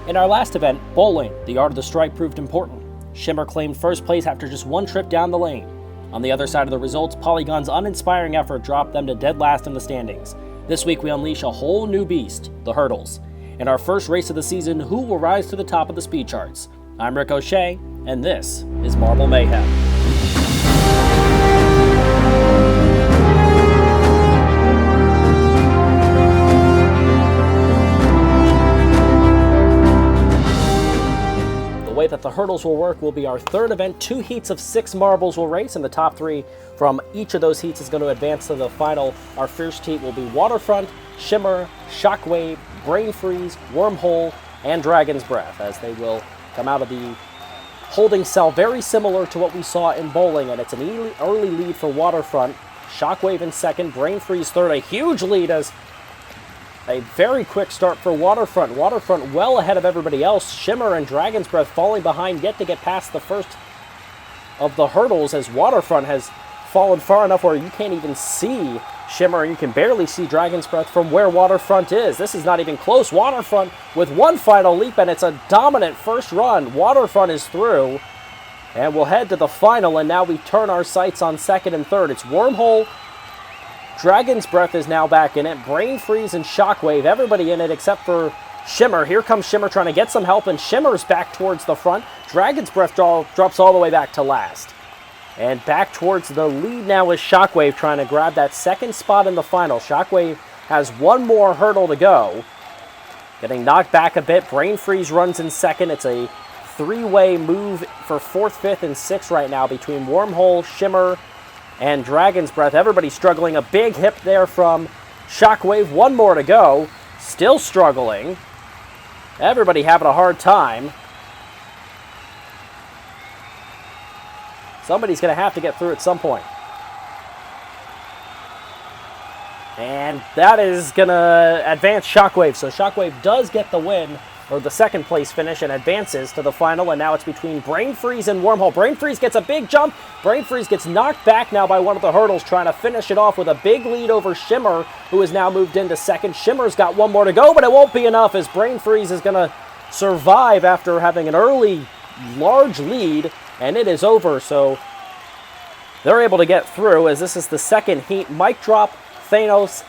In our last event, bowling, the art of the strike proved important. Shimmer claimed first place after just one trip down the lane. On the other side of the results, Polygon's uninspiring effort dropped them to dead last in the standings. This week we unleash a whole new beast, the hurdles. In our first race of the season, who will rise to the top of the speed charts? I'm Rick O'Shea, and this is Marble Mayhem. The way that the hurdles will work will be our third event. 2 heats of 6 marbles will race, and the top 3 from each of those heats is going to advance to the final. Our first heat will be Waterfront, Shimmer, Shockwave, Brain Freeze, Wormhole, and Dragon's Breath, as they will come out of the holding cell very similar to what we saw in bowling, and it's an early lead for Waterfront. Shockwave in second, Brain Freeze third, a huge lead as a very quick start for Waterfront. Waterfront well ahead of everybody else. Shimmer and Dragon's Breath falling behind yet to get past the first of the hurdles, as Waterfront has fallen far enough where you can't even see Shimmer and you can barely see Dragon's Breath from where Waterfront is. This is not even close. Waterfront with one final leap, and it's a dominant first run. Waterfront is through, and we'll head to the final, and now we turn our sights on second and third. It's Wormhole. Dragon's Breath is now back in it. Brain Freeze and Shockwave, everybody in it except for Shimmer. Here comes Shimmer trying to get some help, and Shimmer's back towards the front. Dragon's Breath drops all the way back to last. And back towards the lead now is Shockwave trying to grab that second spot in the final. Shockwave has one more hurdle to go. Getting knocked back a bit. Brain Freeze runs in second. It's a 3-way move for 4th, 5th, and 6th right now between Wormhole, Shimmer, and Dragon's Breath. Everybody struggling. A big hip there from Shockwave. One more to go. Still struggling. Everybody having a hard time. Somebody's going to have to get through at some point. And that is going to advance Shockwave. So Shockwave does get the win, or the second place finish, and advances to the final. And now it's between Brain Freeze and Wormhole. Brain Freeze gets a big jump. Brain Freeze gets knocked back now by one of the hurdles, trying to finish it off with a big lead over Shimmer, who has now moved into second. Shimmer's got one more to go, but it won't be enough, as Brain Freeze is going to survive after having an early, large lead, and it is over. So they're able to get through, as this is the second heat. Mic Drop, Thanos,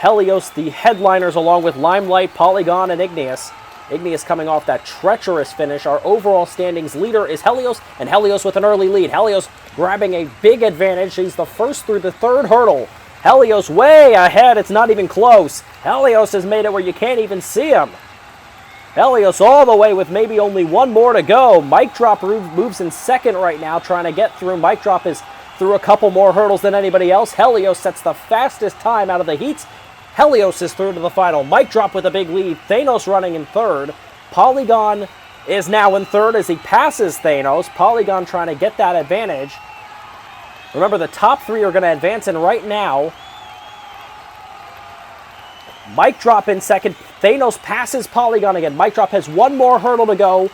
Helios, the headliners, along with Limelight, Polygon, and Igneous. Igneous coming off that treacherous finish. Our overall standings leader is Helios, and Helios with an early lead. Helios grabbing a big advantage. He's the first through the third hurdle. Helios way ahead. It's not even close. Helios has made it where you can't even see him. Helios all the way with maybe only one more to go. Mic Drop moves in second right now, trying to get through. Mic Drop is through a couple more hurdles than anybody else. Helios sets the fastest time out of the heats. Helios is through to the final. Mic Drop with a big lead. Thanos running in third. Polygon is now in third as he passes Thanos. Polygon trying to get that advantage. Remember, the top 3 are going to advance, and right now, Mic Drop in second. Thanos passes Polygon again. Mic Drop has one more hurdle to go.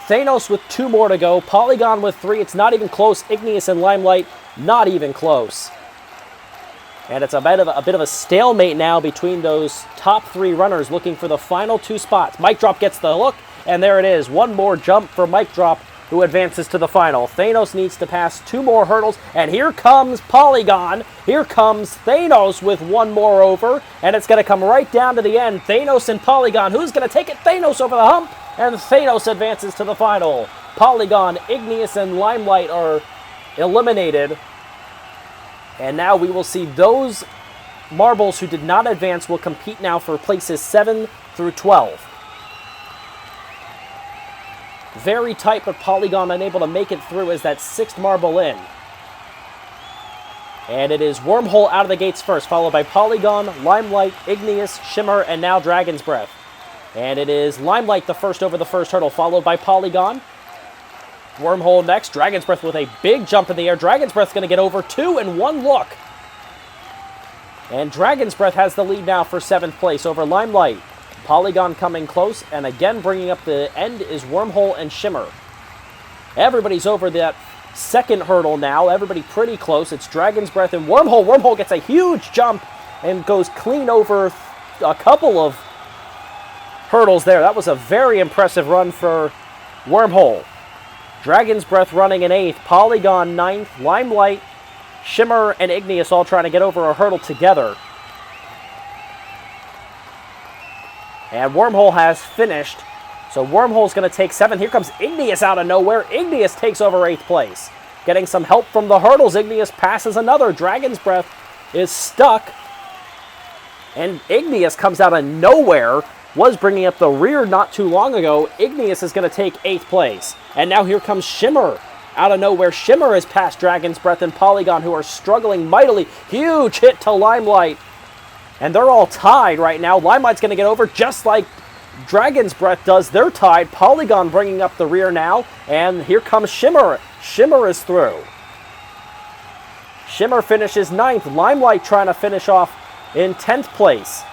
Thanos with 2 more to go. Polygon with 3. It's not even close. Igneous and Limelight, not even close. And it's a bit of a stalemate now between those top 3 runners looking for the final 2 spots. Mic Drop gets the hook, and there it is. One more jump for Mic Drop, who advances to the final. Thanos needs to pass 2 more hurdles, and here comes Polygon. Here comes Thanos with one more over, and it's going to come right down to the end. Thanos and Polygon. Who's going to take it? Thanos over the hump, and Thanos advances to the final. Polygon, Igneous, and Limelight are eliminated. And now we will see those marbles who did not advance will compete now for places 7 through 12. Very tight, but Polygon unable to make it through as that 6th marble in. And it is Wormhole out of the gates first, followed by Polygon, Limelight, Igneous, Shimmer, and now Dragon's Breath. And it is Limelight the first over the first hurdle, followed by Polygon. Wormhole next. Dragon's Breath with a big jump in the air. Dragon's Breath's going to get over 2 in one look. And Dragon's Breath has the lead now for 7th place over Limelight. Polygon coming close, and again bringing up the end is Wormhole and Shimmer. Everybody's over that second hurdle now. Everybody pretty close. It's Dragon's Breath and Wormhole. Wormhole gets a huge jump and goes clean over a couple of hurdles there. That was a very impressive run for Wormhole. Dragon's Breath running in 8th, Polygon 9th, Limelight, Shimmer, and Igneous all trying to get over a hurdle together. And Wormhole has finished. So Wormhole's going to take 7th. Here comes Igneous out of nowhere. Igneous takes over 8th place. Getting some help from the hurdles. Igneous passes another. Dragon's Breath is stuck. And Igneous comes out of nowhere. Was bringing up the rear not too long ago. Igneous is going to take 8th place. And now here comes Shimmer out of nowhere. Shimmer has passed Dragon's Breath and Polygon, who are struggling mightily. Huge hit to Limelight. And they're all tied right now. Limelight's going to get over just like Dragon's Breath does. They're tied. Polygon bringing up the rear now. And here comes Shimmer. Shimmer is through. Shimmer finishes 9th. Limelight trying to finish off in 10th place.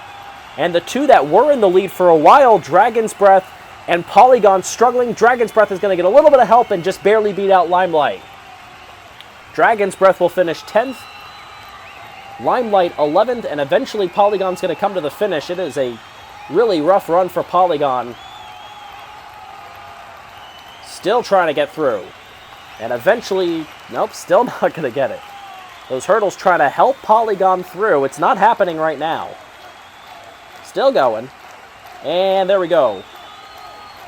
And the two that were in the lead for a while, Dragon's Breath and Polygon, struggling. Dragon's Breath is going to get a little bit of help and just barely beat out Limelight. Dragon's Breath will finish 10th. Limelight 11th, and eventually Polygon's going to come to the finish. It is a really rough run for Polygon. Still trying to get through. And eventually, nope, still not going to get it. Those hurdles trying to help Polygon through. It's not happening right now. Still going. And there we go.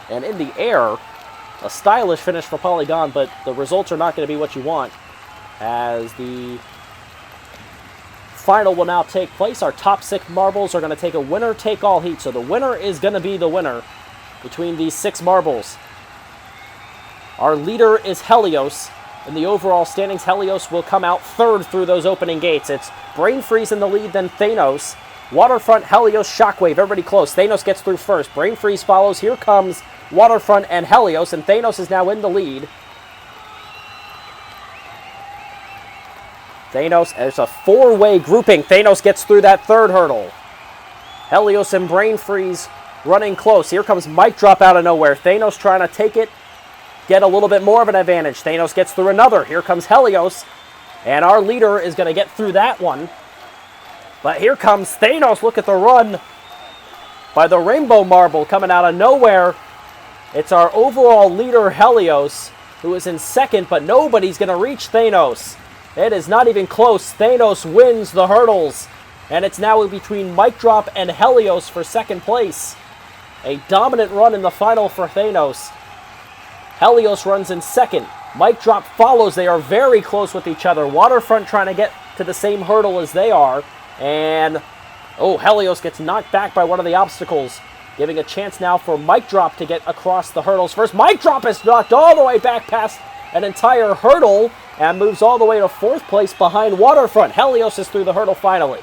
And in the air, a stylish finish for Polygon, but the results are not going to be what you want, as the final will now take place. Our top 6 marbles are going to take a winner-take-all heat. So the winner is going to be the winner between these 6 marbles. Our leader is Helios. In the overall standings, Helios will come out 3rd through those opening gates. It's Brain Freeze in the lead, then Thanos. Waterfront, Helios, Shockwave, everybody close. Thanos gets through first. Brain Freeze follows. Here comes Waterfront and Helios, and Thanos is now in the lead. Thanos, there's a 4-way grouping. Thanos gets through that 3rd hurdle. Helios and Brain Freeze running close. Here comes Mic Drop out of nowhere. Thanos trying to take it, get a little bit more of an advantage. Thanos gets through another. Here comes Helios, and our leader is going to get through that one. But here comes Thanos. Look at the run by the Rainbow Marble coming out of nowhere. It's our overall leader, Helios, who is in 2nd, but nobody's going to reach Thanos. It is not even close. Thanos wins the hurdles, and it's now between Mic Drop and Helios for 2nd place. A dominant run in the final for Thanos. Helios runs in 2nd. Mic Drop follows. They are very close with each other. Waterfront trying to get to the same hurdle as they are. And, oh, Helios gets knocked back by one of the obstacles, giving a chance now for Mic Drop to get across the hurdles first. Mic Drop is knocked all the way back past an entire hurdle and moves all the way to 4th place behind Waterfront. Helios is through the hurdle finally.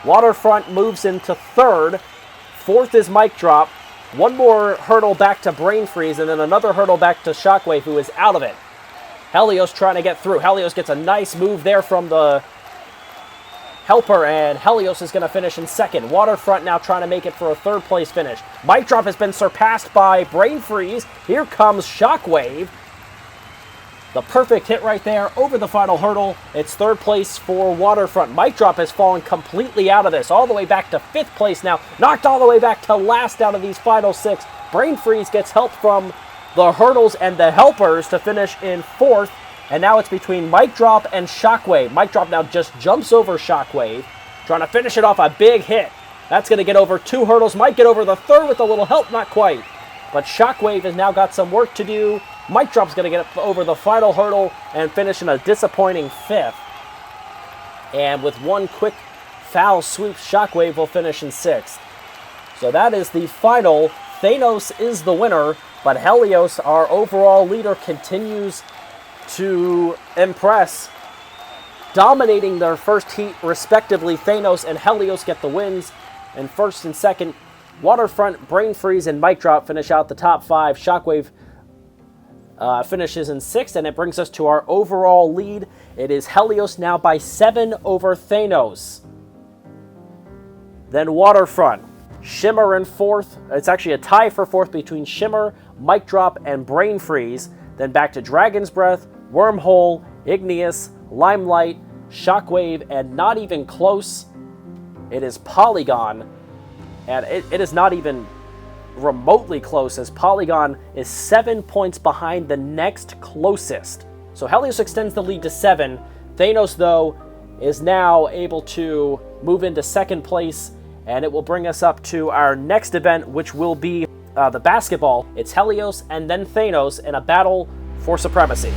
Waterfront moves into 3rd. 4th is Mic Drop. One more hurdle back to Brain Freeze, and then another hurdle back to Shockwave, who is out of it. Helios trying to get through. Helios gets a nice move there from the helper, and Helios is going to finish in 2nd. Waterfront now trying to make it for a 3rd place finish. Mic Drop has been surpassed by Brain Freeze. Here comes Shockwave. The perfect hit right there over the final hurdle. It's 3rd place for Waterfront. Mic Drop has fallen completely out of this, all the way back to 5th place now. Knocked all the way back to last out of these final 6. Brain Freeze gets help from the hurdles and the helpers to finish in 4th. And now it's between Mic Drop and Shockwave. Mic Drop now just jumps over Shockwave, trying to finish it off a big hit. That's going to get over 2 hurdles. Might get over the 3rd with a little help, not quite. But Shockwave has now got some work to do. Mic Drop's going to get over the final hurdle and finish in a disappointing 5th. And with one quick foul swoop, Shockwave will finish in 6th. So that is the final. Thanos is the winner, but Helios, our overall leader, continues to impress, dominating their first heat respectively. Thanos and Helios get the wins, and 1st and 2nd, Waterfront, Brain Freeze, and Mic Drop finish out the top 5. Shockwave finishes in 6th, and it brings us to our overall lead. It is Helios now by 7 over Thanos. Then Waterfront, Shimmer in 4th. It's actually a tie for 4th between Shimmer, Mic Drop, and Brain Freeze. Then back to Dragon's Breath, Wormhole, Igneous, Limelight, Shockwave, and not even close, it is Polygon And it is not even remotely close, as Polygon is 7 points behind the next closest. So Helios extends the lead to 7. Thanos, though, is now able to move into second place, and it will bring us up to our next event, which will be the basketball. It's Helios and then Thanos in a battle for supremacy.